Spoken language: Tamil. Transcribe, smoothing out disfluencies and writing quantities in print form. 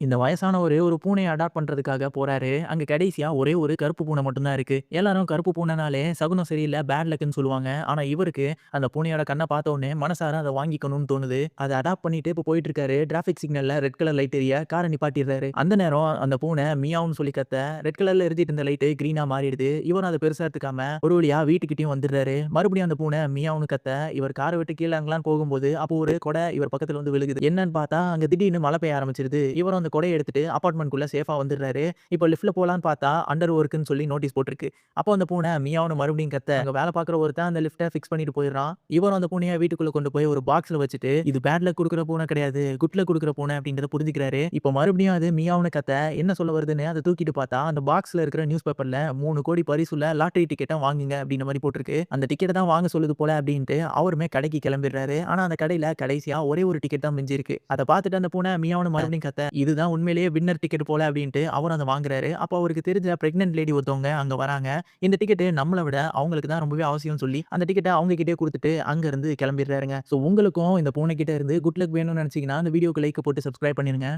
இந்த வயசான ஒரு பூனைய அடாப்ட் பண்றதுக்காக போறாரு. அங்க கடைசியா ஒரே ஒரு கருப்பு பூனை மட்டும் தான் இருக்கு. எல்லாரும் கருப்பு பூனைனாலே சகுனம் சரியில்ல, பேட் லக்ன்னு சொல்லுவாங்க. ஆனா இவருக்கு அந்த பூனையோட கண்ண பார்த்த உடனே மனசார அத வாங்கிக்கணும்னு தோணுது. அத அடாப்ட் பண்ணிட்டு இப்ப போயிட்டு இருக்காரு. டிராபிக் சிக்னல்ல ரெட் கலர் லைட் எரிய கார நிப்பாட்டிர்றாரு. அந்த நேரம் அந்த பூனை மியாவ்ன்னு சொல்லி கத்த, ரெட் கலர்ல எரிஞ்சிட்டு இருந்த லைட் கிரீனா மாறிடுது. இவரும் அத பெருசா எடுத்துக்காம ஒரு வழியா வீட்டுக்கிட்டயும் வந்துடுறாரு. மறுபடியும் அந்த பூனை மியாவ்ன்னு கத்த, இவர் கார விட்டு கீழ இறங்கலாம்ன்னு போகும்போது, அப்போ ஒரு கொடை இவர் பக்கத்துல வந்து விழுகுது. என்னன்னு பார்த்தா, அங்க திடீர்னு மழை பெய்ய ஆரம்பிச்சிருது. இவரும் அந்த கொடைய எடுத்துட்டு அபார்ட்மெண்ட்குள்ள சேஃபா வந்துடுறாரு. இப்போ லிஃப்ட்ல போலான்னு பார்த்தா, அண்டர் வொர்க்ன்னு சொல்லி நோட்டீஸ் போட்டிருக்கு. அப்போ அந்த பூனை மியாவ்ன்னு மறுபடியும் கத்த, அங்க வேலை பார்க்குற ஒருத்தன் அந்த லிஃப்ட்ட ஃபிக்ஸ் பண்ணிட்டு போயிடுறான். இவரும் அந்த பூனைய வீட்டுக்குள்ள கொண்டு போய் ஒரு பாக்ஸ்ல வச்சுட்டு, இது பேட் லக் குடுக்குற பூனை கிடையாது, குட் லக் குடுக்குற பூனை அப்படின்றத புரிஞ்சுக்கிறாரு. இப்போ மறுபடியும் அது மியாவ்ன்னு கத்த, என்ன சொல்ல வருதுன்னு அத தூக்கிட்டு பார்த்தா, அந்த பாக்ஸ்ல இருக்கிற நியூஸ் பேப்பர்ல 3 கோடி பரிசுள்ள லாட்டரி டிக்கெட்ட வாங்குங்க அப்படின்ற மாரி போட்டிருக்கு. அந்த டிக்கெட்ட தான் வாங்க சொல்லுது போல அப்படின்ட்டு அவருமே கடைக்கு கிளம்பிடுறாரு. ஆனா அந்த கடையில கடைசியா ஒரே ஒரு டிக்கெட் தான் மிஞ்சி இருக்கு. அத பார்த்துட்டு அந்த பூனை மியாவ்ன்னு மறுபடியும் கத்த, இதுதான் உண்மையிலேயே வின்னர் டிக்கெட் போல அப்படின்ட்டு அவரும் அத வாங்குறாரு. அப்போ அவருக்கு தெரிஞ்ச பிரெக்னன்ட் லேடி ஒருத்தவங்க அங்க வராங்க. இந்த டிக்கெட் நம்மள விட அவங்களுக்கு தான் ரொம்பவே அவசியம்னு சொல்லி, அந்த டிக்கெட்ட அவங்க கிட்டயே குடுத்துட்டு அங்க இருந்து கிளம்பிடுறாருங்க. சோ உங்களுக்கும் இந்த பூனை கிட்ட இருந்து குட் லக் வேணும்னு நினைச்சீங்கன்னா, அந்த வீடியோக்கு லைக் போட்டு சப்ஸ்கிரைப் பண்ணிருங்க.